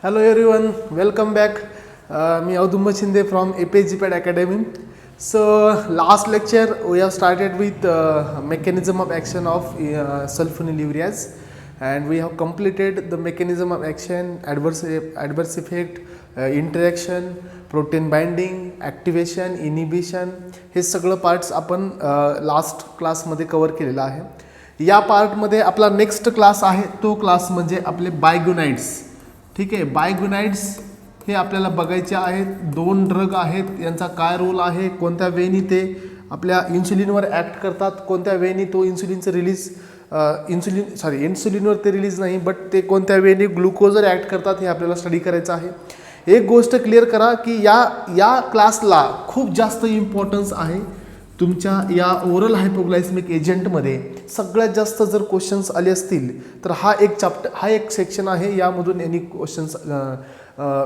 Hello everyone, welcome back. Me Audumba Shinde from APGPAD Academy. So last lecture we have started with mechanism of action of sulfonylureas, and we have completed the mechanism of action, adverse effect, interaction, protein binding, activation, inhibition. हे सगळं parts आपण last क्लासमध्ये cover केलेला आहे. या पार्टमध्ये आपला next class आहे, तो क्लास म्हणजे आपले बायगोनाइड्स. ठीक आहे, बायगोनाइड्स हे आपल्याला बघायचे आहेत. दोन ड्रग आहेत, यांचा काय रोल आहे, कोणत्या वेनी ते आपल्या इन्सुलिनवर ॲक्ट करतात, कोणत्या वेनी तो इन्सुलिनचं रिलीज इन्सुलिनवर ते रिलीज नाही, बट ते कोणत्या वेनी ग्लुकोजवर ॲक्ट करतात हे आपल्याला स्टडी करायचं आहे. एक गोष्ट क्लिअर करा की या क्लासला खूप जास्त इम्पॉर्टन्स आहे. तुमच्या या ओरल हायपोग्लायसेमिक एजंटमध्ये सगळ्यात जास्त जर क्वेश्चन्स आले असतील तर हा एक सेक्शन आहे, यामधून यांनी क्वेश्चन्स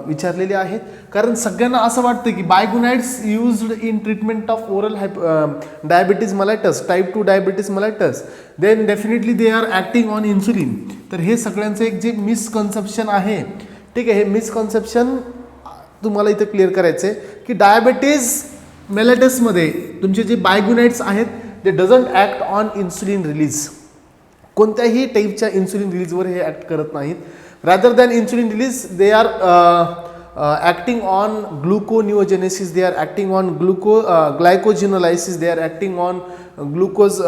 विचारलेले आहेत. कारण सगळ्यांना असं वाटतं की biguanides used in treatment of oral diabetes mellitus, type 2 diabetes mellitus, then definitely they are acting on insulin. तर हे सगळ्यांचं एक जे मिसकन्सेप्शन आहे, ठीक आहे, हे मिसकन्सेप्शन तुम्हाला इथं क्लिअर करायचं आहे की डायबिटीज मेलाइटसमध्ये तुमचे जे बायगोनाइड्स आहेत ते doesn't act on insulin release. कोणत्याही टाईपच्या इन्सुलिन रिलीजवर हे ॲक्ट करत नाहीत. Rather than insulin release they are acting on gluconeogenesis, they are acting on glycogenolysis, they are acting on glucose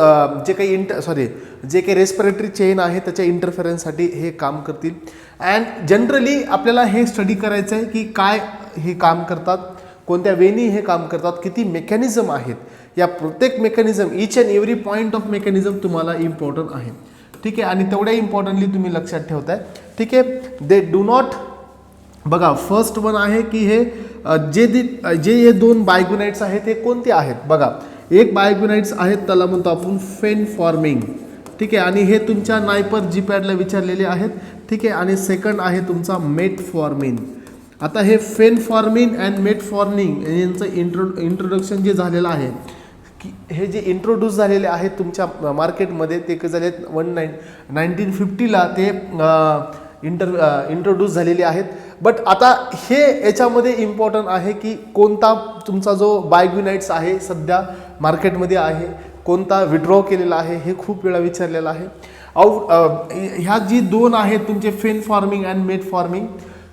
जे काही रेस्पिरेटरी चेन आहे त्याच्या इंटरफेरन्ससाठी हे काम करतील. अँड जनरली आपल्याला हे स्टडी करायचं आहे की काय हे काम करतात, कोणत्या वेनी हे काम करतात, किती मेकॅनिझम आहेत. या प्रत्येक mechanism, each and every point of mechanism तुम्हाला इम्पॉर्टंट आहे. ठीक आहे, आणि तेवढ्या इम्पॉर्टंटली तुम्ही लक्षात ठेवताय. ठीक आहे, दे डू नॉट. बघा, फर्स्ट वन आहे की हे जे दोन बायगोनाइड्स आहेत हे कोणते आहेत. बघा, एक बायगोनाइड्स आहेत त्याला म्हणतो आपण फेनफॉर्मिंग. ठीक आहे, आणि हे तुमच्या नायपर जीपॅडला विचारलेले आहेत. ठीक आहे, आणि सेकंड आहे तुमचा मेटफॉर्मिन. आता हे फेनफॉर्मिन अँड मेटफॉर्मिन यांचं इंट्रोडक्शन जे झालेलं आहे, की हे जे इंट्रोड्यूस झालेले आहेत तुमच्या मार्केटमध्ये, ते काय झाले 1950ला ते इंट्रोड्यूस झालेले आहेत. बट आता हे याच्यामध्ये इम्पॉर्टंट आहे की कोणता तुमचा जो बायगोनाइड्स आहे सध्या मार्केटमध्ये आहे, कोणता विड्रॉ केलेला आहे, हे खूप वेळा विचारलेलं आहे. ह्या जी दोन आहेत तुमचे फेनफॉर्मिंग अँड मेटफॉर्मिंग,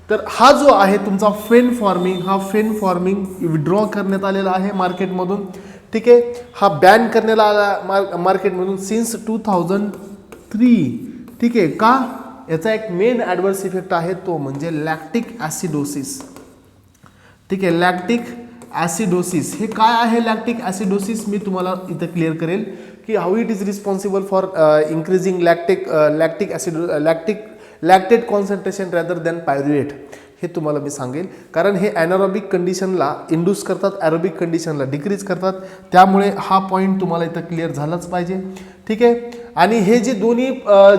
तर हा जो आहे तुमचा फेनफॉर्मिंग, हा फेनफॉर्मिंग विड्रॉ करण्यात आलेला आहे मार्केटमधून. ठीक आहे, हा बॅन करण्यात आला मार्केटमधून सिन्स 2003. ठीक आहे, का? याचा एक मेन ॲडवर्स इफेक्ट आहे, तो म्हणजे लॅक्टिक ॲसिडोसिस. ठीक आहे, लॅक्टिक ॲसिडोसिस हे काय आहे? लॅक्टिक ॲसिडोसिस मी तुम्हाला इथं क्लिअर करेल की how it is responsible for increasing lactate concentration rather than pyruvate, हे तुम्हाला मी सांगेल. कारण हे ॲनारोबिक कंडिशनला इंड्यूस करतात, ॲरोबिक कंडिशनला डिक्रीज करतात. त्यामुळे हा पॉईंट तुम्हाला इथं क्लिअर झालाच पाहिजे. ठीक आहे, आणि हे जे दोन्ही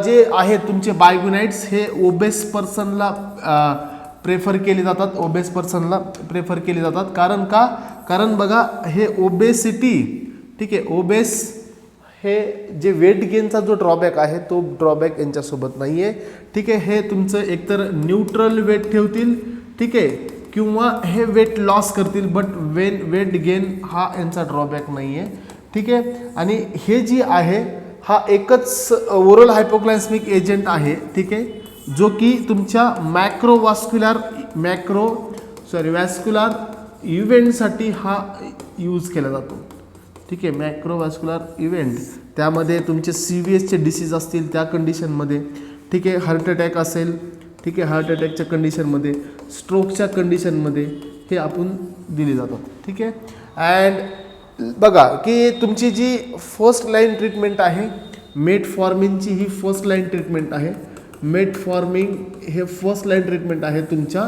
जे आहेत तुमचे बायगोनाइड्स हे ओबेस पर्सनला प्रेफर केले जातात, ओबेस पर्सनला प्रेफर केले जातात. कारण का? कारण बघा, हे ओबेसिटी, ठीक आहे, ओबेस हे जे वेट गेनचा जो ड्रॉबॅक आहे तो ड्रॉबॅक यांच्यासोबत नाही आहे. ठीक आहे, हे तुमचं एकतर न्यूट्रल वेट ठेवतील, ठीक आहे, किंवा हे वेट लॉस करतील, बट वेट गेन हा यांचा ड्रॉबॅक नाही आहे. ठीक आहे, आणि हे जी आहे हा एकच ओरल हायपोग्लायसेमिक एजंट आहे. ठीक आहे, जो की तुमच्या वॅस्क्युलर इव्हेंटसाठी हा यूज केला जातो. ठीक आहे, मॅक्रोवॅस्क्युलर इव्हेंट, त्यामध्ये तुमचे CVSचे डिसीज असतील त्या कंडिशनमध्ये, ठीक आहे, हार्ट अटॅक असेल, ठीक आहे, हार्ट अटॅकच्या कंडिशनमध्ये, स्ट्रोकच्या कंडिशनमध्ये हे आपण दिले जातात. ठीक आहे, अँड बघा की तुमची जी फर्स्ट लाईन ट्रीटमेंट आहे मेटफॉर्मिनची, ही फर्स्ट लाईन ट्रीटमेंट आहे. मेटफॉर्मिन हे फर्स्ट लाईन ट्रीटमेंट आहे तुमच्या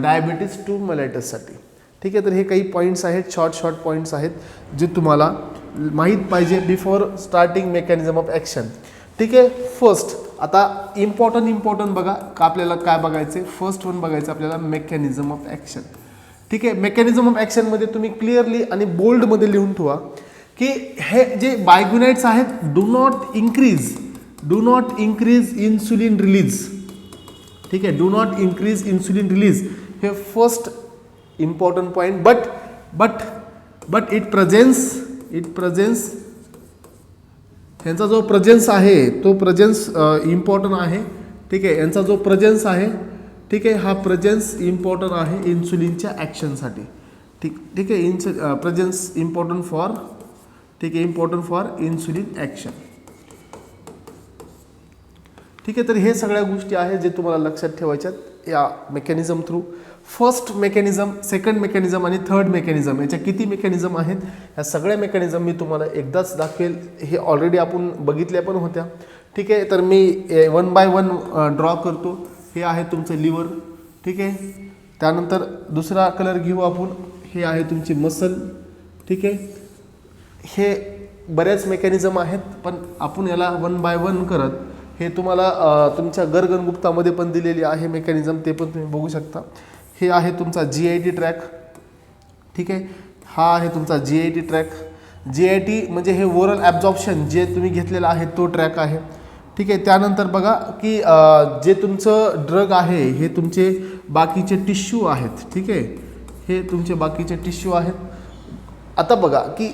डायबिटीज 2 मेलाइटससाठी. ठीक आहे, तर हे काही पॉईंट्स आहेत, शॉर्ट पॉईंट्स आहेत जे तुम्हाला माहीत पाहिजे before starting mechanism of action. ठीक आहे, फर्स्ट आता इम्पॉर्टंट बघा का आपल्याला काय बघायचं आहे. फर्स्ट वन बघायचं आपल्याला मेकॅनिझम ऑफ ॲक्शन. ठीक आहे, मेकॅनिझम ऑफ ॲक्शनमध्ये तुम्ही क्लिअरली आणि बोल्डमध्ये लिहून ठेवा की हे जे बायगोनाइड्स आहेत do not increase insulin release. ठीक आहे. Do not increase insulin release, हे first important point. But it presence यांचा जो प्रेझेन्स आहे तो प्रेझेन्स इम्पॉर्टंट आहे. ठीक आहे. यांचा जो प्रेझेन्स आहे, ठीक आहे, हा प्रेझेन्स इम्पॉर्टंट आहे इन्सुलिनच्या ॲक्शनसाठी. ठीक आहे. प्रेझेन्स इम्पॉर्टंट फॉर, ठीक आहे, इम्पॉर्टंट फॉर इन्सुलिन ॲक्शन. ठीक आहे. तर हे सगळ्या गोष्टी आहेत जे तुम्हाला लक्षात ठेवायच्यात या mechanism through. First mechanism, second mechanism आणि थर्ड मेकॅनिझम, याच्या किती मेकॅनिझम आहेत ह्या सगळ्या मेकॅनिझम मी तुम्हाला एकदाच दाखवेल. हे ऑलरेडी आपण बघितल्या पण होत्या. ठीक आहे. तर मी 1 बाय 1 ड्रॉ करतो. हे आहे तुमचं लिव्हर. ठीक आहे. त्यानंतर दुसरा कलर घेऊ आपण. हे आहे तुमची मसल. ठीक आहे. हे बऱ्याच मेकॅनिझम आहेत पण आपण याला 1 बाय 1 करत, हे तुम्हाला तुमच्या गर्गनगुप्तामध्ये पण दिलेली आहे मेकॅनिझम, ते पण तुम्ही बघू शकता. हे आहे तुमचा GIT ट्रॅक. ठीक आहे. हा आहे तुमचा GIT ट्रॅक. GIT म्हणजे हे ओरल ॲब्झॉर्प्शन जे तुम्ही घेतलेलं आहे तो ट्रॅक आहे. ठीक आहे. त्यानंतर बघा की जे तुमचं ड्रग आहे हे तुमचे बाकीचे टिश्यू आहेत. ठीक आहे. हे तुमचे बाकीचे टिश्यू आहेत. आता बघा की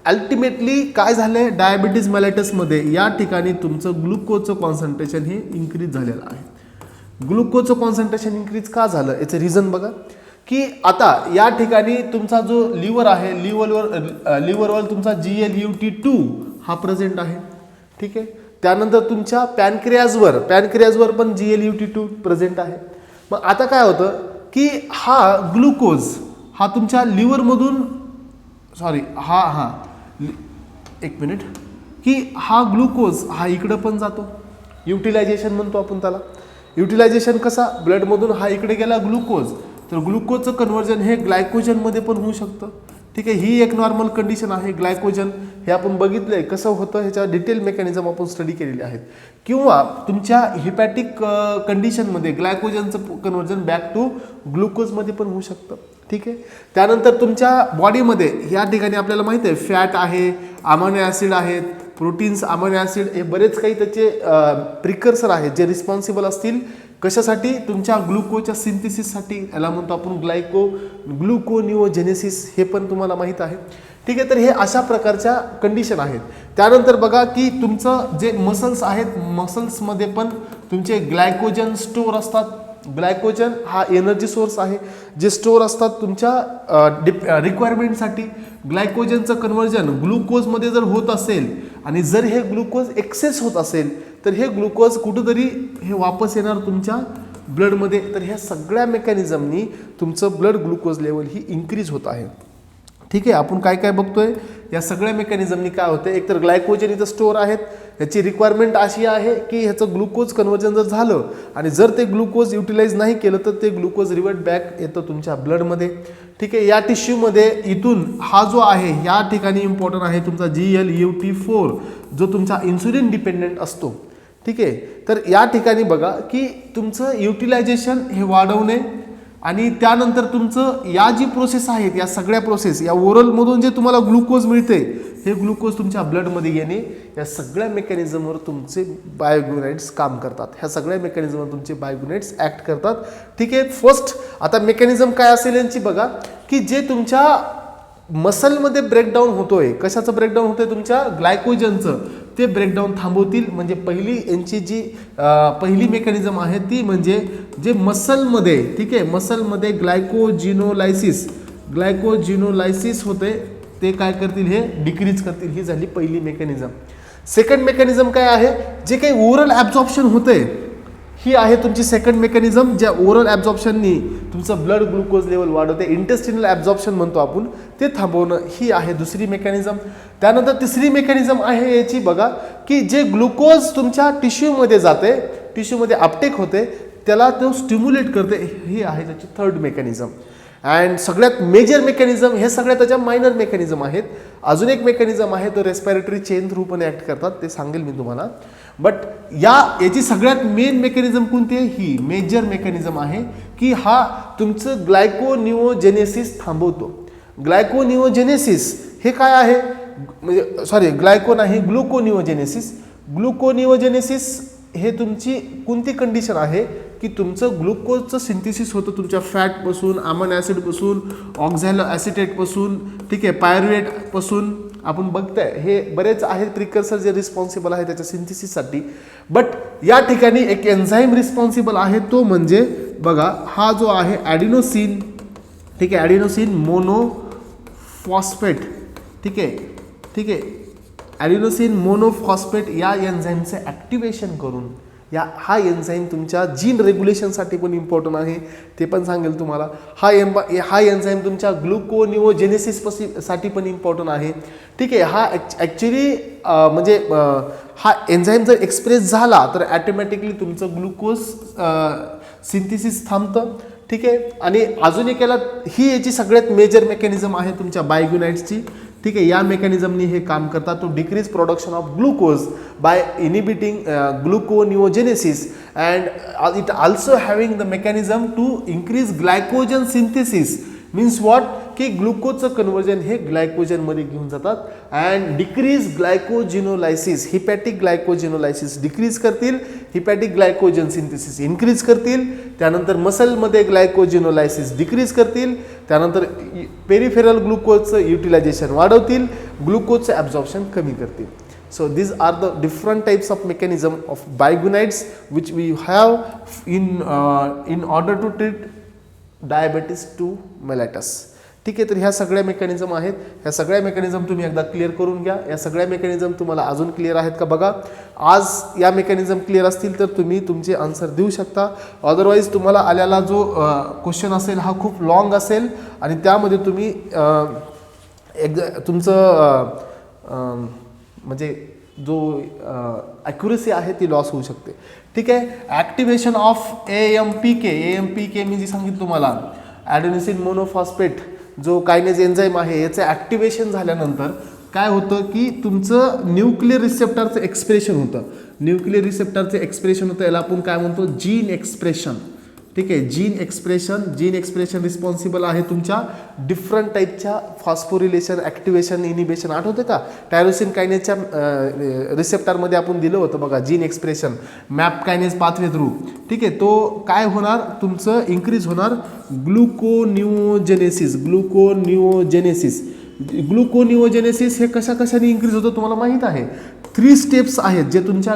अल्टिमेटली काय झालं आहे, डायबिटीज मेलाइटसमध्ये या ठिकाणी तुमचं ग्लुकोजचं कॉन्सन्ट्रेशन हे इन्क्रीज झालेलं आहे. ग्लुकोजचं कॉन्सन्ट्रेशन इन्क्रीज का झालं याचं रिझन बघा की आता या ठिकाणी तुमचा जो लिव्हर आहे, लिव्हरवर तुमचा GLUT2 हा प्रेझेंट आहे. ठीक आहे. त्यानंतर तुमच्या पॅनक्रियाजवर पण GLUT2 प्रेझेंट आहे. मग आता काय होतं की हा ग्लुकोज हा तुमच्या लिव्हरमधून एक मिनिट, की हा ग्लुकोज हा इकडं पण जातो. युटिलायझेशन म्हणतो आपण त्याला. युटिलायझेशन कसा, ब्लडमधून हा इकडे गेला ग्लुकोज, तर ग्लुकोजचं कन्व्हर्जन हे ग्लायकोजनमध्ये पण होऊ शकतं. ठीक आहे. ही एक नॉर्मल कंडिशन आहे. ग्लायकोजन हे आपण बघितलंय कसं होतं, ह्याच्या डिटेल मेकॅनिझम आपण स्टडी केलेले आहेत. किंवा तुमच्या हिपॅटिक कंडिशनमध्ये ग्लायकोजनचं कन्व्हर्जन बॅक टू ग्लुकोजमध्ये पण होऊ शकतं. ठीक आहे. त्यानंतर तुमच्या बॉडीमध्ये या ठिकाणी आपल्याला माहिती आहे फॅट आहे, अमायनो ॲसिड आहेत, प्रोटीन्स, अमायनो ॲसिड, हे बरेच काही त्याचे प्रिकर्सर आहेत जे रिस्पॉन्सिबल असतील कशासाठी, तुमच्या ग्लुकोजच्या सिंथेसिससाठी. याला म्हणतो आपण ग्लुकोनिओजेनेसिस, हे पण तुम्हाला माहीत आहे. ठीक आहे. तर हे अशा प्रकारच्या कंडिशन आहेत. त्यानंतर बघा की तुमचं जे मसल्स आहेत, मसल्समध्ये पण तुमचे ग्लायकोजन स्टोअर असतात. ग्लायकोजन हा एनर्जी सोर्स आहे, जे स्टोअर असतात तुमच्या रिक्वायरमेंटसाठी. ग्लायकोजनचं कन्व्हर्जन ग्लुकोजमध्ये जर होत असेल आणि जर हे ग्लुकोज एक्सेस होत असेल तर हे ग्लुकोज कुठंतरी हे वापस येणार तुमच्या ब्लडमध्ये. तर ह्या सगळ्या मेकॅनिझमनी तुमचं ब्लड ग्लुकोज लेवल ही इन्क्रीज होत आहे. ठीक आहे. आपण काय काय बघतोय, या सगळ्या मेकॅनिझमनी काय होतं, एकतर ग्लायकोजन इथं स्टोअर आहेत, ह्याची रिक्वायरमेंट अशी आहे की ह्याचं ग्लुकोज कन्व्हर्जन जर झालं आणि जर ते ग्लुकोज युटिलाइज नाही केलं तर ते ग्लुकोज रिवर्ट बॅक येतं तुमच्या ब्लडमध्ये. ठीक आहे. या टिश्यूमध्ये इथून हा जो आहे या ठिकाणी इम्पॉर्टंट आहे तुमचा GLUT4 जो तुमचा इन्सुलिन डिपेंडेंट असतो. ठीक आहे. तर या ठिकाणी बघा की तुमचं युटिलायझेशन हे वाढवणे आणि त्यानंतर तुमचं या जी प्रोसेस आहेत या सगळ्या प्रोसेस, या ओरलमधून जे तुम्हाला ग्लुकोज मिळते हे ग्लुकोज तुमच्या ब्लडमध्ये येणे, या सगळ्या मेकॅनिझमवर तुमचे बायोग्लुनाइड्स काम करतात. ह्या सगळ्या मेकॅनिझमवर तुमचे बायोग्लुनाइड्स ॲक्ट करतात. ठीक आहे. फर्स्ट आता मेकॅनिझम काय असेल यांची बघा की जे तुमच्या मसलमध्ये ब्रेकडाऊन होतोय, कशाचं ब्रेकडाऊन होतोय, तुमच्या ग्लायकोजनचं, ते ब्रेकडाऊन थांबवतील. म्हणजे पहिली यांची जी पहिली मेकॅनिझम आहे ती म्हणजे जे मसलमध्ये, ठीक आहे, मसलमध्ये ग्लायकोजिनोलायसिस होते ते काय करतील, हे डिक्रीज करतील. ही झाली पहिली मेकॅनिझम. सेकंड मेकॅनिझम काय आहे, जे काही ओरल ॲब्झॉर्प्शन होते ही आहे तुमची सेकंड मेकॅनिझम, ज्या ओरल ॲब्झॉर्प्शननी तुमचं ब्लड ग्लुकोज लेवल वाढवते. इंटेस्टिनल ॲब्झॉर्प्शन म्हणतो आपण, ते थांबवणं, ही आहे दुसरी मेकॅनिझम. त्यानंतर तिसरी मेकॅनिझम आहे याची बघा की जे ग्लुकोज तुमच्या टिश्यूमध्ये जाते, टिश्यूमध्ये अपटेक होते, त्याला तो स्टिम्युलेट करते, ही आहे त्याची थर्ड मेकॅनिझम. अँड सगळ्यात मेजर मेकॅनिझम, हे सगळ्यात त्याच्या मायनर मेकॅनिझम आहेत. अजून एक मेकॅनिझम आहे तो रेस्पिरेटरी चेन थ्रू पण ॲक्ट करतात, ते सांगेल मी तुम्हाला. बट याची सगळ्यात मेन मेकॅनिझम कोणती आहे, ही मेजर मेकॅनिझम आहे की हा तुमचं ग्लायकोनिओजेनेसिस थांबवतो. ग्लायकोनिओजेनेसिस हे काय आहे, म्हणजे ग्लायको नाही, ग्लुकोनिओजेनेसिस. ग्लुकोनिओजेनेसिस हे तुमची कोणती कंडिशन आहे की तुमचं ग्लुकोजचं सिंथेसिस होतं तुमच्या फॅटपासून, अमायनो ॲसिडपासून, ऑक्झॅलो ॲसिटेटपासून, ठीक आहे, पायरुवेटपासून. आपण बघताय हे बरेच आहेत प्रिकर्सर जे रिस्पॉन्सिबल आहे त्याच्या सिंथेसिससाठी. बट या ठिकाणी एक एन्झाईम रिस्पॉन्सिबल आहे, तो म्हणजे बघा हा जो आहे ॲडिनोसिन, ठीक आहे, ॲडिनोसिन मोनोफॉस्फेट, ठीक आहे, ॲडिनोसिन मोनोफॉस्फेट या एन्झाईमचे ॲक्टिवेशन करून हा एन्झाईम तुमच्या जीन रेग्युलेशनसाठी पण इम्पॉर्टंट आहे, ते पण सांगेल तुम्हाला. हा एन्झाईम तुमच्या ग्लुकोनिओजेनेसिससाठी पण इम्पॉर्टंट आहे, ठीक आहे. हा ॲक्च्युली म्हणजे हा एन्झाईम जर एक्सप्रेस झाला तर ॲटोमॅटिकली तुमचं ग्लुकोज सिंथेसिस थांबतं, ठीक आहे. आणि अजून एक याला ही याची सगळ्यात मेजर मेकॅनिझम आहे तुमच्या बायग्युनाइट्सची, ठीक आहे. या मेकॅनिझमनी हे काम करतात to decrease production of glucose by inhibiting gluconeogenesis and it also having the mechanism to increase glycogen synthesis. Means what, की ग्लुकोजचं कन्वर्जन हे ग्लायकोजनमध्ये घेऊन जातात and decrease glycogenolysis, hepatic glycogenolysis decrease करतील, हिपॅटिक ग्लायकोजन सिंथेसिस इन्क्रीज करतील, त्यानंतर मसलमध्ये ग्लायकोजिनोलायसिस decrease करतील, त्यानंतर पेरिफेरल ग्लुकोजचं युटिलायझेशन वाढवतील, ग्लुकोजचं ॲब्झॉर्प्शन कमी करतील. So these are the different types of mechanism of biguanides which we have in order to treat diabetes two mellitus, ठीक आहे. तर ह्या सगळ्या मेकॅनिझम आहेत, ह्या सगळ्या मेकॅनिझम तुम्ही एकदा क्लिअर करून घ्या. या सगळ्या मेकॅनिझम तुम्हाला अजून क्लिअर आहेत का बघा. आज या मेकॅनिझम क्लिअर असतील तर तुम्ही तुमचे आन्सर देऊ शकता. अदरवाईज तुम्हाला आलेला जो क्वेश्चन असेल हा खूप लॉंग असेल आणि त्यामध्ये तुम्ही तुमचं म्हणजे जो ॲक्युरेसी आहे ती लॉस होऊ शकते, ठीक आहे. ॲक्टिवेशन ऑफ AMPK मी जी सांगितलं तुम्हाला, ॲडेनोसिन मोनोफॉस्फेट जो कायनेज एन्झाईम आहे, याचं ॲक्टिवेशन झाल्यानंतर काय होतं की तुमचं न्यूक्लियर रिसेप्टरचं एक्सप्रेशन होतं. न्यूक्लियर रिसेप्टरचं एक्सप्रेशन होतं, याला आपण काय म्हणतो, जीन एक्सप्रेशन, ठीक आहे. जीन एक्सप्रेशन रिस्पॉन्सिबल आहे तुमच्या डिफरंट टाईपच्या फॉस्फोरिलेशन, ॲक्टिवेशन, इनिबिशन. आठवतं का टायरोसिन कायनेजच्या रिसेप्टरमध्ये आपण दिलं होतं बघा, gene expression map kinase pathway through, ठीक आहे. तो काय होणार, तुमचं इन्क्रीज होणार ग्लुकोनिओजेनेसिस हे कशाने इन्क्रीज होतं तुम्हाला माहीत आहे. 3 स्टेप्स आहेत जे तुमच्या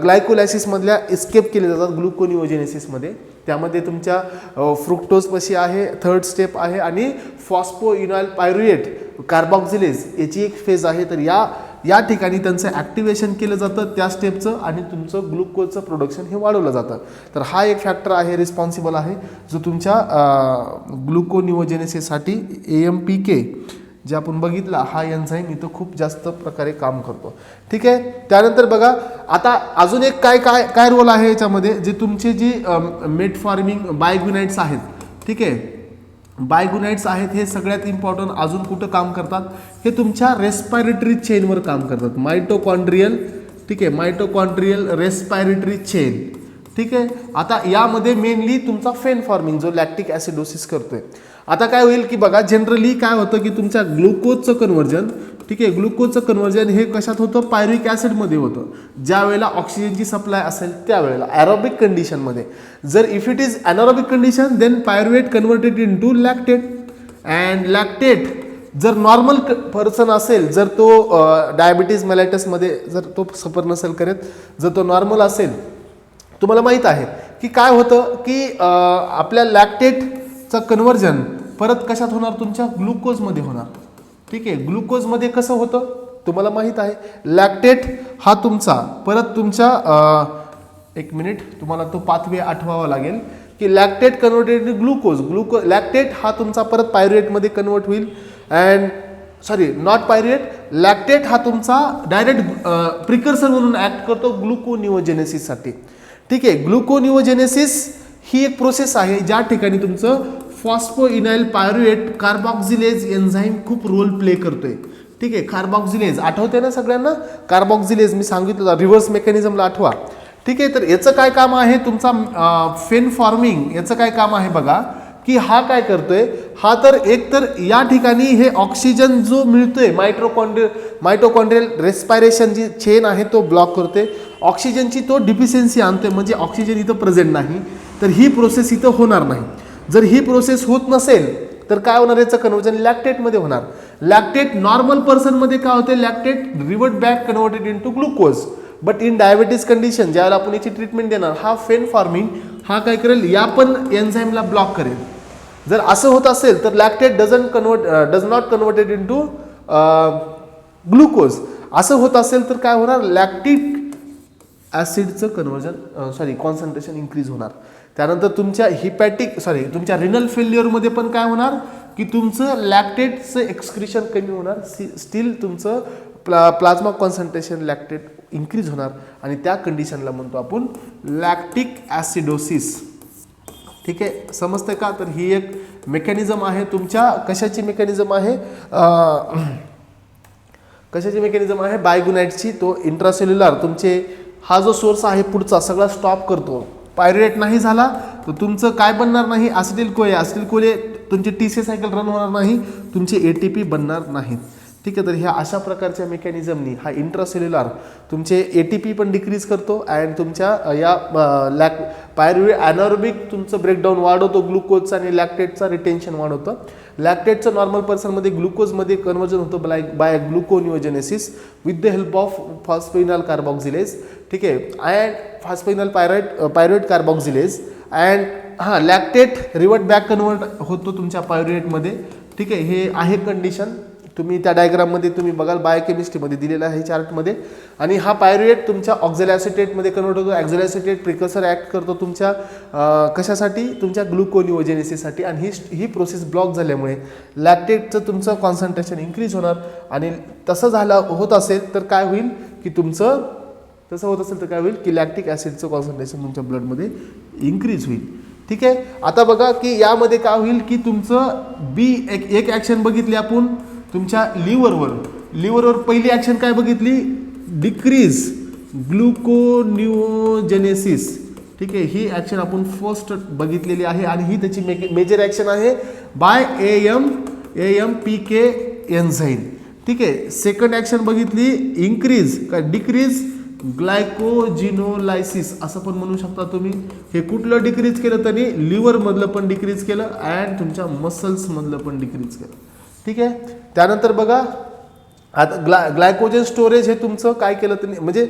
ग्लायकोलायसिसमधल्या एस्केप केले जातात ग्लुकोनिओजेनेसिसमध्ये. त्यामध्ये तुमच्या फ्रुक्टोजपाशी आहे, 3rd स्टेप आहे, आणि फॉस्फोइनॉल पायरुएट कार्बॉक्झिलेज याची एक फेज आहे. तर या ठिकाणी त्यांचं ॲक्टिवेशन केलं जातं त्या स्टेपचं आणि तुमचं ग्लुकोजचं प्रोडक्शन हे वाढवलं जातं. तर हा एक फॅक्टर आहे, रिस्पॉन्सिबल आहे, जो तुमच्या ग्लुकोनिओजेनेसिससाठी AMPK जे आपण बघितला हा एन्झाईम इथं खूप जास्त प्रकारे काम करतो, ठीक आहे. त्यानंतर बघा आता अजून एक काय रोल आहे याच्यामध्ये, जे तुमचे जी मेटफॉर्मिंग बायग्युनाइट्स आहेत, ठीक आहे, बायग्युनाइट्स आहेत, हे सगळ्यात इम्पॉर्टंट अजून कुठं काम करतात, हे तुमच्या रेस्पायरेटरी चेनवर काम करतात. मायटोकॉन्ड्रियल, ठीक आहे, मायटोकॉन्ड्रियल रेस्पायरेटरी चेन, ठीक आहे. आता यामध्ये मेनली तुमचा फेन फॉर्मिंग जो लॅक्टिक ॲसिडोसिस करतोय. आता काय होईल की बघा, जनरली काय होतं की तुमच्या ग्लुकोजचं कन्वर्जन, ठीक आहे, ग्लुकोजचं कन्वर्जन हे कशात होतं, पायरुविक ॲसिडमध्ये होतं. ज्या वेळेला ऑक्सिजनची सप्लाय असेल त्यावेळेला ॲरोबिक कंडिशनमध्ये. जर if it is anaerobic condition then pyruvate converted in to lactate and lactate जर नॉर्मल पर्सन असेल, जर तो डायबिटीज मेलायटसमध्ये जर तो सफर नसेल करत, जर तो नॉर्मल असेल, तुम्हाला माहीत आहे की काय होतं की आपल्या लॅक्टेटचं कन्वर्जन परत कशात होणार, तुमच्या ग्लुकोजमध्ये होणार, ठीक आहे. ग्लुकोजमध्ये कसं होतं तुम्हाला माहीत आहे. लॅक्टेट हा तुमचा परत तुमच्या एक मिनिट तुम्हाला तो पाथवे आठवावा लागेल की lactate converted in glucose lactate हा तुमचा परत पायरुएटमध्ये कन्वर्ट होईल अँड नॉट पायरुएट, लॅक्टेट हा तुमचा डायरेक्ट प्रिकर्सर म्हणून ॲक्ट करतो ग्लुकोनिओजेनेसिससाठी, ठीक आहे. ग्लुकोनिओजेनेसिस ही एक प्रोसेस आहे ज्या ठिकाणी तुमचं फॉस्फोइनाइल पायरुएट कार्बॉक्झिलेज एन्झाईम खूप रोल प्ले करतोय, ठीक आहे. कार्बॉक्झिलेज आठवते ना सगळ्यांना, कार्बॉक्झिलेज मी सांगितलं रिव्हर्स मेकॅनिझमला आठवा, ठीक आहे. तर याचं काय काम आहे, तुमचा फेन फॉर्मिंग याचं काय काम आहे बघा, की हा काय करतोय, हा तर एक तर या ठिकाणी हे ऑक्सिजन जो मिळतोय मायटोकॉन्ड्रियल रेस्पायरेशन जी चेन आहे तो ब्लॉक करतोय, ऑक्सिजनची तो डिफिशियन्सी आणतोय, म्हणजे ऑक्सिजन इथं प्रेझेंट नाही, तर ही प्रोसेस इथं होणार नाही. जर ही प्रोसेस होत नसेल तर काय होणार, याचं कन्वर्जन लॅक्टेटमध्ये होणार. लॅक्टेट नॉर्मल पर्सनमध्ये काय होते, lactate revert back converted into glucose. But in diabetes condition ज्यावेळेला आपण याची ट्रीटमेंट देणार, हा फेनफॉर्मिंग हा काय करेल, या पण एन्झाईमला ब्लॉक करेल. जर असं होत असेल तर lactate does not converted into glucose. असं होत असेल तर काय होणार, लॅक्टिक ॲसिडचं कॉन्सन्ट्रेशन इन्क्रीज होणार. त्यानंतर तुमच्या तुमच्या रिनल फेल्युअरमध्ये पण काय होणार की तुमचं लॅक्टेटचं एक्सक्रिशन कमी होणार, स्टील तुमचं प्लाझ्मा कॉन्सन्ट्रेशन लॅक्टेट इन्क्रीज होणार, आणि त्या कंडिशनला म्हणतो आपण लॅक्टिक ॲसिडोसिस. ठीक आहे, समजतंय का? तर ही एक मेकॅनिझम आहे तुमच्या कशाची मेकॅनिझम आहे, बायगुनाइटची. तो इंट्रासेल्युलर तुमचे हा जो सोर्स आहे पुढचा सगळा स्टॉप करतो. पायरुवेट नाही झाला तर तुमचं काय बनणार नाही, ॲसिटिल कोले तुमची टीसी सायकल रन होणार नाही, तुमचे एटीपी बनणार नाहीत. ठीक आहे, तर ह्या अशा प्रकारच्या मेकॅनिझमनी हा इंट्रासेल्युलर तुमचे एटीपी पण डिक्रीज करतो अँड तुमच्या या पायरुवेट ॲनारोबिक तुमचं ब्रेकडाऊन वाढवतो, ग्लुकोजचा आणि लॅक्टेटचा रिटेन्शन वाढवतं. लॅक्टेटचं नॉर्मल पर्सनमध्ये ग्लुकोजमध्ये कन्वर्जन होतं by gluconeogenesis with the help of phosphoenol carboxylase. ठीक आहे, and phosphoenol pyruvate carboxylase and lactate revert back convert होतो तुमच्या पायरुवेटमध्ये. ठीक आहे, हे आहे कंडिशन. तुम्ही त्या डायग्राममध्ये तुम्ही बघाल, बायोकेमिस्ट्रीमध्ये दिलेला आहे चार्टमध्ये. आणि हा पायरुवेट तुमच्या ऑक्झॅलॅसिटेटमध्ये कन्वर्ट होतो. ऑक्झॅलॅसिटेट प्रिकर्सर ॲक्ट करतो तुमच्या कशासाठी, तुमच्या ग्लुकोनिओजेनेसिससाठी. आणि ही प्रोसेस ब्लॉक झाल्यामुळे लॅक्टेटचं तुमचं कॉन्सन्ट्रेशन इन्क्रीज होणार. आणि तसं होत असेल तर काय होईल की लॅक्टिक ॲसिडचं कॉन्सन्ट्रेशन तुमच्या ब्लडमध्ये इन्क्रीज होईल. ठीक आहे, आता बघा की यामध्ये काय होईल की तुमचं एक ॲक्शन बघितली आपण तुमच्या लिव्हरवर पहिली ॲक्शन काय बघितली, डिक्रीज ग्लुकोनिओजेनेसिस. ठीक आहे, ही ॲक्शन आपण फर्स्ट बघितलेली आहे आणि ही त्याची मेजर ॲक्शन आहे बाय AMPK एन्झाईम. ठीक आहे, सेकंड ॲक्शन बघितली डिक्रीज ग्लायकोजिनोलायसिस असं पण म्हणू शकता तुम्ही. हे कुठलं डिक्रीज केलं, तरी लिव्हरमधलं पण डिक्रीज केलं अँड तुमच्या मसल्समधलं पण डिक्रीज केलं. ठीक आहे, त्यानंतर बघा आता ग्लायकोजन स्टोरेज हे तुमचं काय केलं त्यांनी, म्हणजे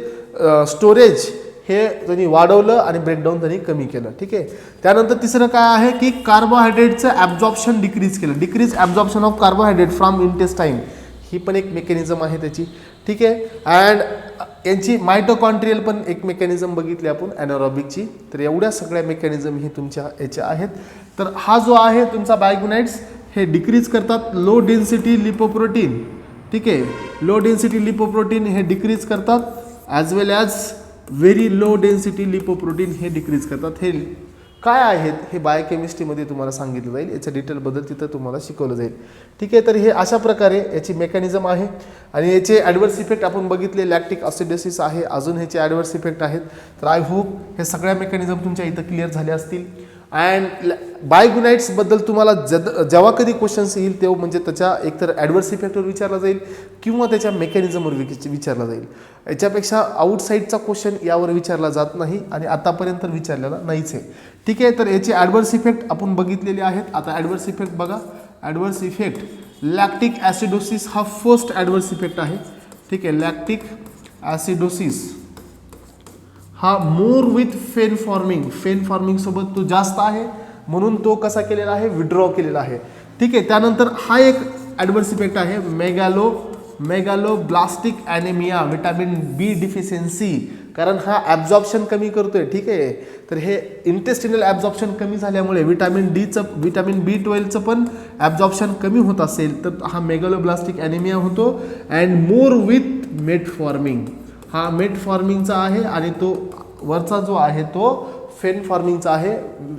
स्टोरेज हे त्यांनी वाढवलं आणि ब्रेकडाऊन त्यांनी कमी केलं. ठीक आहे, त्यानंतर तिसरं काय आहे की कार्बोहायड्रेटचं ॲब्झॉर्प्शन डिक्रीज केलं, decrease absorption of carbohydrate from intestine. ही पण एक मेकॅनिझम आहे त्याची. ठीक आहे, अँड यांची मायटोकॉन्ड्रियल पण एक मेकॅनिझम बघितली आपण ॲनारोबिकची. तर एवढ्या सगळ्या मेकॅनिझम ही तुमच्या याच्या आहेत. तर हा जो आहे तुमचा बायगुनाइट्स हे डिक्रीज करतात लो डेन्सिटी लिपोप्रोटीन. ठीक आहे, लो डेन्सिटी लिपोप्रोटीन हे डिक्रीज करतात as well as very low density lipoprotein हे डिक्रीज करतात. हे काय आहेत हे बायोकेमिस्ट्रीमध्ये तुम्हाला सांगितलं जाईल, याच्या डिटेलबद्दल तिथं तुम्हाला शिकवलं जाईल. ठीक आहे, तर हे अशा प्रकारे याची मेकॅनिझम आहे. आणि याचे ॲडव्हर्स इफेक्ट आपण बघितले, लॅक्टिक ॲसिडोसिस आहे, अजून ह्याचे ॲडव्हर्स इफेक्ट आहेत. तर आय होप हे सगळ्या मेकॅनिझम तुमच्या इथं क्लिअर झाले असतील. अँड बायगुनाइट्सबद्दल तुम्हाला जेव्हा कधी क्वेश्चन्स येईल तेव्हा म्हणजे त्याच्या एकतर ॲडव्हर्स इफेक्टवर विचारला जाईल किंवा त्याच्या मेकॅनिझमवर विचारला जाईल. याच्यापेक्षा आउटसाईडचा क्वेश्चन यावर विचारला जात नाही आणि आतापर्यंत विचारलेला नाहीच आहे. ठीक आहे, तर याचे ॲडव्हर्स इफेक्ट आपण बघितलेले आहेत. आता ॲडव्हर्स इफेक्ट बघा. ॲडव्हर्स इफेक्ट लॅक्टिक ॲसिडोसिस हा फर्स्ट ॲडव्हर्स इफेक्ट आहे. ठीक आहे, लॅक्टिक ॲसिडोसिस हा मोर विथ फेन फॉर्मिंग सोबत तो जास्त आहे, म्हणून तो कसा केलेला आहे, विड्रॉ केलेला आहे. ठीक आहे, त्यानंतर हा एक ॲडव्हर्स इफेक्ट आहे मेगालोब्लास्टिक ॲनेमिया, विटॅमिन बी डिफिशियन्सी, कारण हा ॲब्झॉर्प्शन कमी करतोय. ठीक आहे, तर हे इंटेस्टिनल ॲब्झॉर्प्शन कमी झाल्यामुळे विटॅमिन B12चं पण ॲब्झॉर्प्शन कमी होत असेल तर हा मेगालोब्लास्टिक ॲनेमिया होतो. अँड मोर विथ मेटफॉर्मिंग, हा मेटफॉर्मिंगचा आहे आणि तो वरचा जो आहे तो फेनफॉर्मिंगचा आहे.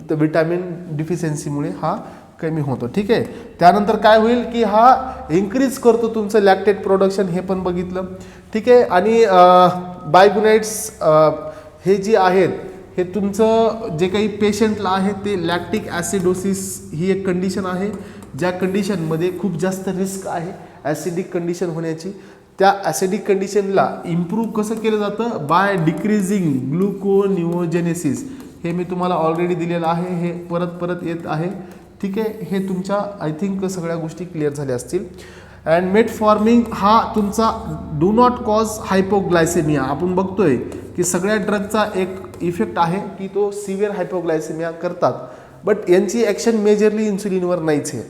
तर विटॅमिन डिफिशियन्सीमुळे हा कमी होतो. ठीक आहे, त्यानंतर काय होईल की हा इन्क्रीज करतो तुमचं लॅक्टेट प्रोडक्शन, हे पण बघितलं. ठीक आहे, आणि बायगुनाइट्स हे जी आहेत हे तुमचं जे काही पेशंटला आहे ते लॅक्टिक ॲसिडोसिस ही एक कंडिशन आहे, ज्या कंडिशनमध्ये खूप जास्त रिस्क आहे ॲसिडिक कंडिशन होण्याची. त्या ॲसिडिक कंडिशनला इम्प्रूव्ह कसं केलं जातं, बाय डिक्रीजिंग ग्लुकोनिओजेनेसिस. हे मी तुम्हाला ऑलरेडी दिलेलं आहे, हे परत परत येत आहे. ठीक आहे, हे तुमच्या आय थिंक सगळ्या गोष्टी क्लिअर झाल्या असतील. अँड मेटफॉर्मिन हा तुमचा डू नॉट कॉज हायपोग्लायसेमिया. आपण बघतोय की सगळ्या ड्रगचा एक इफेक्ट आहे की तो सिव्हिअर हायपोग्लायसेमिया करतात, बट यांची ॲक्शन मेजरली इन्सुलिनवर नाहीच आहे.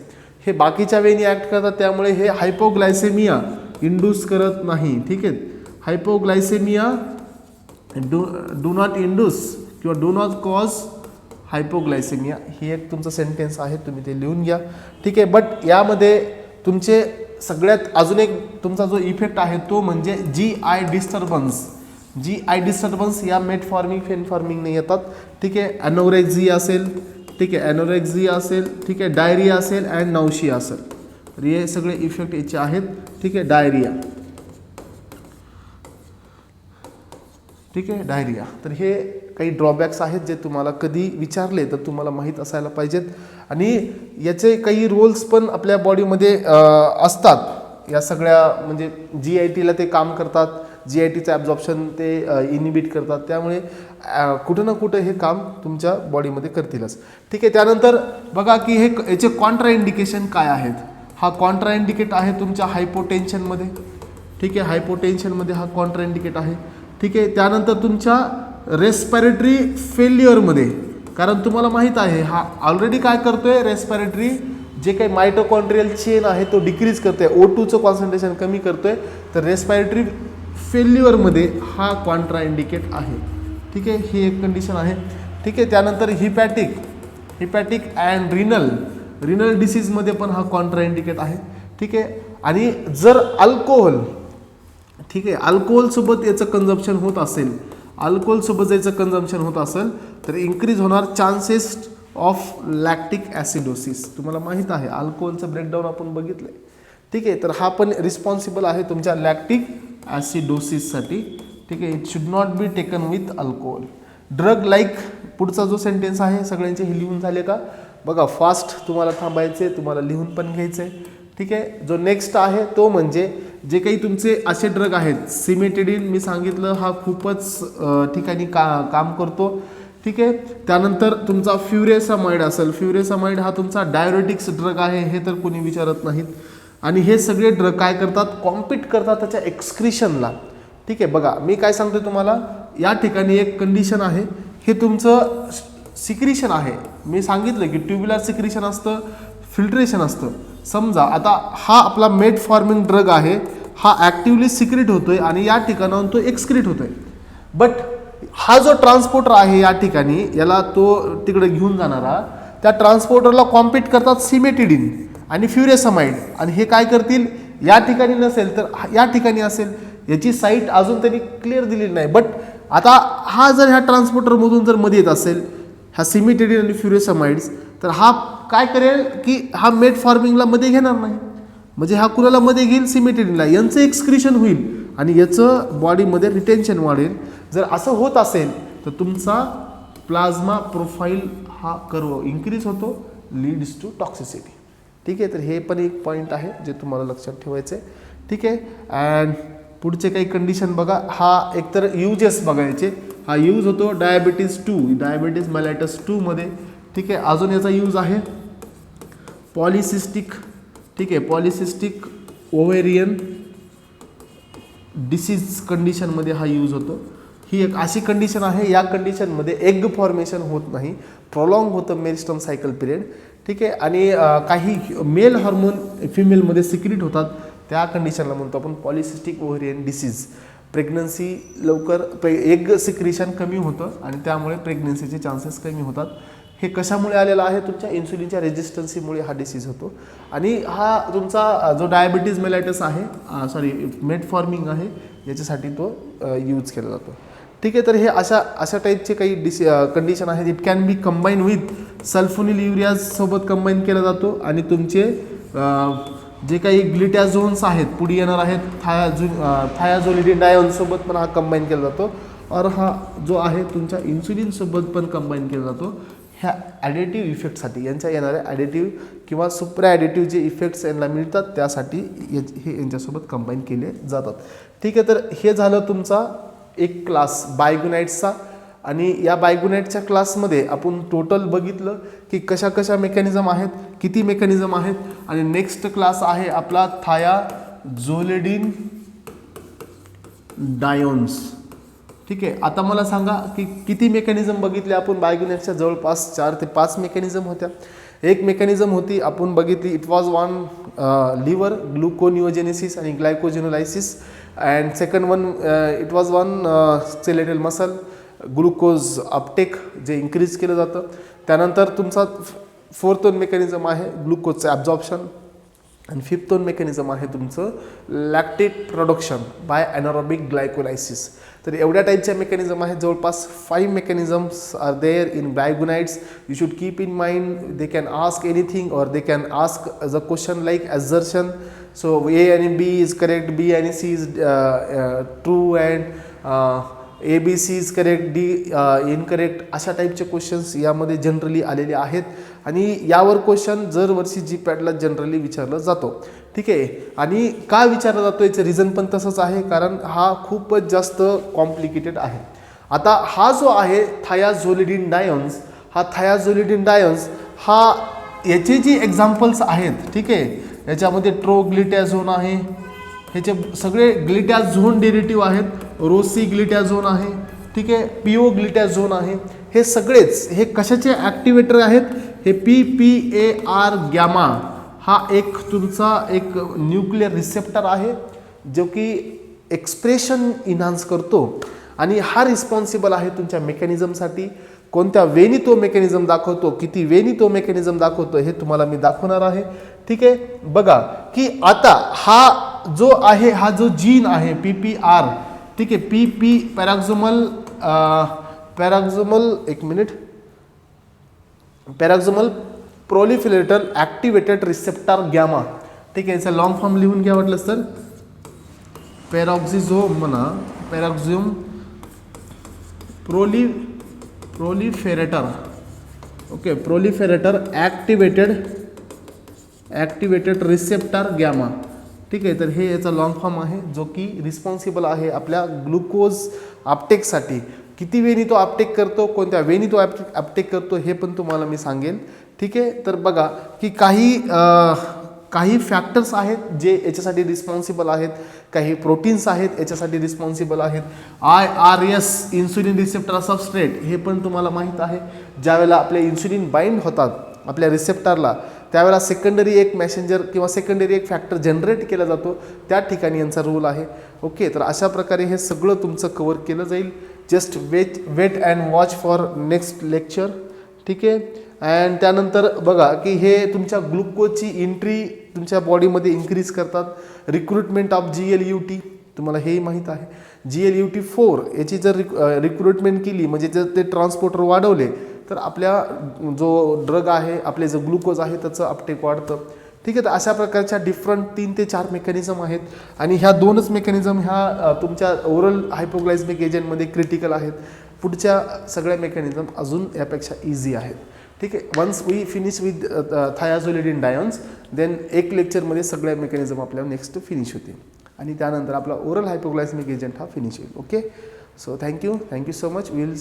हे बाकीच्या वेळी ॲक्ट करतात, त्यामुळे हे हायपोग्लायसेमिया इंड्यूस करत नाही. ठीक आहे, हायपोग्लायसेमिया डू नॉट इंड्यूस किंवा डू नॉट कॉज हायपोग्लायसेमिया ही एक तुमचं सेंटेन्स आहे, तुम्ही ते लिहून घ्या. ठीक आहे, बट यामध्ये तुमचे सगळ्यात अजून एक तुमचा जो इफेक्ट आहे तो म्हणजे GI डिस्टर्बन्स. GI डिस्टर्बन्स या मेटफॉर्मिंग फेनफॉर्मिंग येतात. ठीक आहे, ॲनोरेक्झिया असेल, ठीक आहे, ॲनोरेक्झिया असेल, ठीक आहे, डायरिया असेल अँड नाउशिया असेल, तर हे सगळे इफेक्ट याचे आहेत. ठीक आहे, डायरिया, ठीक आहे, डायरिया. तर हे काही ड्रॉबॅक्स आहेत जे तुम्हाला कधी विचारले तर तुम्हाला माहीत असायला पाहिजेत. आणि याचे काही रोल्स पण आपल्या बॉडीमध्ये असतात. या सगळ्या म्हणजे GITला ते काम करतात, GITचं ॲब्झॉर्प्शन ते इनिबिट करतात, त्यामुळे कुठं ना कुठं हे काम तुमच्या बॉडीमध्ये करतीलच. ठीक आहे, त्यानंतर बघा की हे याचे कॉन्ट्रा इंडिकेशन काय आहेत. हा कॉन्ट्रा इंडिकेट आहे तुमच्या हायपोटेन्शनमध्ये. ठीक आहे, हायपोटेन्शनमध्ये हा कॉन्ट्रा इंडिकेट आहे. ठीक आहे, त्यानंतर तुमच्या रेस्पिरेटरी फेल्युअरमध्ये, कारण तुम्हाला माहीत आहे हा ऑलरेडी काय करतोय, रेस्पिरेटरी जे काही मायटोकॉन्ड्रियल चेन आहे तो डिक्रीज करतोय, O2चं कॉन्सन्ट्रेशन कमी करतोय, तर रेस्पिरेटरी फेल्युअरमध्ये हा कॉन्ट्रा इंडिकेट आहे. ठीक आहे, ही एक कंडिशन आहे. ठीक आहे, त्यानंतर हिपॅटिक अँड रिनल डिसीजमध्ये पण हा कॉन्ट्रा इंडिकेट आहे. ठीक आहे, आणि जर अल्कोहोल, ठीक आहे, अल्कोहोलसोबत याचं कन्झम्पशन होत असेल, अल्कोहोलसोबत याचं कन्झम्पशन होत असेल तर इन्क्रीज होणार चान्सेस ऑफ लॅक्टिक ॲसिडोसिस. तुम्हाला माहीत आहे अल्कोहोलचं ब्रेकडाऊन आपण बघितलं आहे. ठीक आहे, तर हा पण रिस्पॉन्सिबल आहे तुमच्या लॅक्टिक ॲसिडोसिससाठी. ठीक आहे, it should not be taken with alcohol. Drug like, पुढचा जो सेंटेन्स आहे सगळ्यांचे हे लिहून झाले का बघा, फास्ट तुम्हाला थांबायचे, तुम्हाला लिहून पण घ्यायचं आहे. ठीक आहे, जो नेक्स्ट आहे तो म्हणजे जे काही तुमचे असे ड्रग आहेत, सिमेटिडिन मी सांगितलं हा खूपच ठिकाणी काम करतो. ठीक आहे, त्यानंतर तुमचा फ्युरेसामाइड असेल, फ्युरेसामाइड हा तुमचा डायरेटिक्स ड्रग आहे, हे तर कोणी विचारत नाहीत. आणि हे सगळे ड्रग काय करतात, कॉम्पीट करतात त्याच्या एक्सक्रिशनला. ठीक आहे, बघा मी काय सांगतोय तुम्हाला, या ठिकाणी एक कंडिशन आहे, हे तुमचं सिक्रिशन आहे. मी सांगितलं की ट्युब्युलर सिक्रिशन असतं, फिल्ट्रेशन असतं. समजा आता हा आपला मेटफॉर्मिन ड्रग आहे, हा ॲक्टिवली सिक्रेट होतोय आणि या ठिकाणाहून तो एक्सक्रीट होतोय. बट हा जो ट्रान्सपोर्टर आहे या ठिकाणी, याला तो तिकडे घेऊन जाणारा, त्या ट्रान्सपोर्टरला कॉम्पीट करतात सिमेटिडिन आणि फ्युरेसामाइड. आणि हे काय करतील, या ठिकाणी नसेल तर या ठिकाणी असेल, याची साईट अजून तरी क्लिअर दिलेली नाही. बट आता हा जर ह्या ट्रान्सपोर्टरमधून जर मध्ये येत असेल हा सिमेटिडिन आणि फ्युरेसामाइड्स, तर हा काय करेल की हा मेटफॉर्मिंगला मध्ये घेणार नाही, म्हणजे हा कुणाला मध्ये घेईल, सिमेटिडिनला. यांचं एक्सक्रिशन होईल आणि याचं बॉडीमध्ये रिटेन्शन वाढेल. जर असं होत असेल तर तुमचा प्लाझ्मा प्रोफाईल हा कर्व इन्क्रीज होतो, लीड्स टू टॉक्सिसिटी. ठीक आहे, तर हे पण एक पॉईंट आहे जे तुम्हाला लक्षात ठेवायचं आहे. ठीक आहे, अँड पुढचे काही कंडिशन बघा, हा एकतर यूजेस बघायचे, हा यूज होतो डायबिटीज 2, डायबिटीज मेलायटस 2 मध्ये. ठीक आहे, अजून याचा यूज आहे पॉलिसिस्टिक. ठीक आहे, पॉलिसिस्टिक ओव्हेरियन डिसीज कंडिशनमध्ये हा यूज होतो. ही एक अशी कंडिशन आहे, या कंडिशनमध्ये एग फॉर्मेशन होत नाही, प्रोलॉंग होतं मेरिस्टम सायकल पिरियड. ठीक आहे, आणि काही मेल हॉर्मोन फिमेलमध्ये सिक्रीट होतात, त्या कंडिशनला म्हणतो आपण पॉलिसिस्टिक ओव्हेरियन डिसीज. प्रेग्नन्सी लवकर, एग सिक्रिशन कमी होतं आणि त्यामुळे प्रेग्नन्सीचे चान्सेस कमी होतात. हे कशामुळे आलेलं आहे, तुमच्या इन्सुलिनच्या रेजिस्टन्सीमुळे हा डिसीज होतो. आणि हा तुमचा जो डायबिटीज मेलायटस आहे, मेटफॉर्मिंग आहे, याच्यासाठी तो यूज केला जातो. ठीक आहे, तर हे अशा टाईपचे काही कंडिशन आहेत. It can be combine with sulfonyl ureas सोबत कंबाईन केला जातो. आणि तुमचे जे काही ग्लिटॅझोन्स आहेत पुढे येणार आहेत, थायाझोलिडिडायन सोबत पण हा कंबाईन केला जातो. और हा जो आहे तुमच्या इन्सुलिनसोबत पण कंबाईन केला जातो ह्या ॲडिटिव्ह इफेक्टसाठी, यांच्या येणाऱ्या ॲडिटिव्ह किंवा सुप्रा ॲडिटिव्ह जे इफेक्ट्स यांना मिळतात त्यासाठी हे यांच्यासोबत कंबाईन केले जातात. ठीक आहे, तर हे झालं तुमचा एक क्लास बायगोनाइट्सचा. आणि या बायगोनाइटच्या क्लासमध्ये आपण टोटल बघितलं की कशा कशा मेकॅनिझम आहेत, किती मेकॅनिझम आहेत. आणि नेक्स्ट क्लास आहे आपला थायाझोलिडिन डायोन्स. ठीक आहे, आता मला सांगा की किती मेकॅनिझम बघितले आपण बायगोनाइटच्या? जवळपास 4 ते 5 मेकॅनिझम होत्या. एक मेकॅनिझम होती आपण बघितली, it was one liver gluconeogenesis आणि glycogenolysis. And second one it was one skeletal muscle glucose uptake जे इन्क्रीज केलं जातं. त्यानंतर तुमचा फोर्थ वन मेकॅनिझम आहे ग्लुकोजचं ॲब्झॉर्प्शन. आणि फिफ्थ वन मेकॅनिझम आहे तुमचं lactate production by anaerobic glycolysis. तर एवढ्या टाईपच्या मेकॅनिझम आहेत. जवळपास 5 mechanisms are there in biguanides. You should keep in mind they can ask anything or they can ask the question like assertion. So A आणि B is correct, B आणि C is true and ABC is correct, D incorrect. अशा टाईपचे questions यामध्ये generally आलेले आहेत. आणि यावर question दरवर्षी GPATला जनरली विचारला जातो. ठीक आहे, आणि का विचारला जातो याचं रिझन पण तसंच आहे, कारण हा खूपच जास्त कॉम्प्लिकेटेड आहे. आता हा जो आहे थायाझोलिडिन डायोन्स, हा थायाझोलिडिन डायोन्स हा याचे जी एक्झाम्पल्स आहेत, ठीक आहे, याच्यामध्ये ट्रोग्लिटॅझोन आहे, ह्याचे सगळे ग्लिटॅझोन डेरिटिव्ह आहेत. रोसी ग्लिटॅझोन आहे, ठीक आहे, पिओ ग्लिटॅझोन आहे. हे सगळेच हे कशाचे ॲक्टिवेटर आहेत? हे PPAR गॅमा हा एक तुमचा एक न्यूक्लियर रिसेप्टर आहे जो की एक्सप्रेशन इन्हान्स करतो. आणि हा रिस्पॉन्सिबल आहे तुमच्या मेकॅनिझमसाठी. कोणत्या वेनी तो मेकॅनिझम दाखवतो, किती वेनी तो मेकॅनिझम दाखवतो हे तुम्हाला मी दाखवणार आहे. ठीक आहे, बघा की आता हा जो आहे, हा जो जीन आहे PPR, ठीक आहे, PP पॅराक्झोमल प्रोलिफरेटर ॲक्टिवेटेड रिसेप्टर गॅमा. ठीक आहे, याचा लॉंग फॉर्म लिहून घ्या वाटलं तर पॅरॉक्झिझोम म्हणा, peroxisome proliferator. Okay, proliferator activated receptor gamma. ठीक आहे, तर हे याचा लॉंग फॉर्म आहे जो की रिस्पॉन्सिबल आहे आपल्या ग्लुकोज अपटेकसाठी. किती वेळी तो अपटेक करतो, कोणत्या वेळी तो अपटेक करतो हे पण तुम्हाला मी सांगेल. ठीक आहे, तर बघा की काही फॅक्टर्स आहेत जे याच्यासाठी रिस्पॉन्सिबल आहेत, काही प्रोटीन्स आहेत याच्यासाठी रिस्पॉन्सिबल आहेत. IRS इन्सुलिन रिसेप्टर सबस्ट्रेट हे पण तुम्हाला माहीत आहे. ज्यावेळेला आपले इन्सुलिन बाइंड होतात आपल्या रिसेप्टरला त्यावेळेला सेकंडरी एक मॅसेंजर किंवा सेकंडरी एक फॅक्टर जनरेट केला जातो, त्या ठिकाणी यांचा रोल आहे. ओके, तर अशा प्रकारे हे सगळं तुमचं कव्हर केलं जाईल. Just wait and watch for next lecture. ठीक आहे, अँड त्यानंतर बघा की हे तुमच्या ग्लुकोजची एंट्री तुमच्या बॉडीमध्ये इन्क्रीज करतात. रिक्रुटमेंट ऑफ GLUT तुम्हाला हेही माहीत आहे. GLUT4 याची जर रिक्रुटमेंट केली म्हणजे जर ते ट्रान्सपोर्टर वाढवले तर आपल्या जो ड्रग आहे, आपले जो ग्लुकोज आहे त्याचं अपटेक वाढतं. ठीक आहे, तर अशा प्रकारच्या डिफरंट 3 ते 4 मेकॅनिझम आहेत. आणि ह्या 2च मेकॅनिझम ह्या तुमच्या ओरल हायपोग्लायसेमिक एजंटमध्ये क्रिटिकल आहेत. पुढच्या सगळ्या मेकॅनिझम अजून यापेक्षा इझी आहेत. ठीक आहे, once we finish with thiazolidinediones then एक लेक्चरमध्ये सगळ्या मेकॅनिझम आपल्याला नेक्स्ट फिनिश होतील आणि त्यानंतर आपला ओरल हायपोग्लायसेमिक एजंट हा फिनिश होईल. Okay, so thank you so much. We will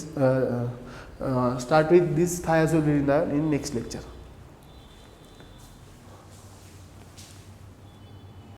start with this thiazolidine in next lecture.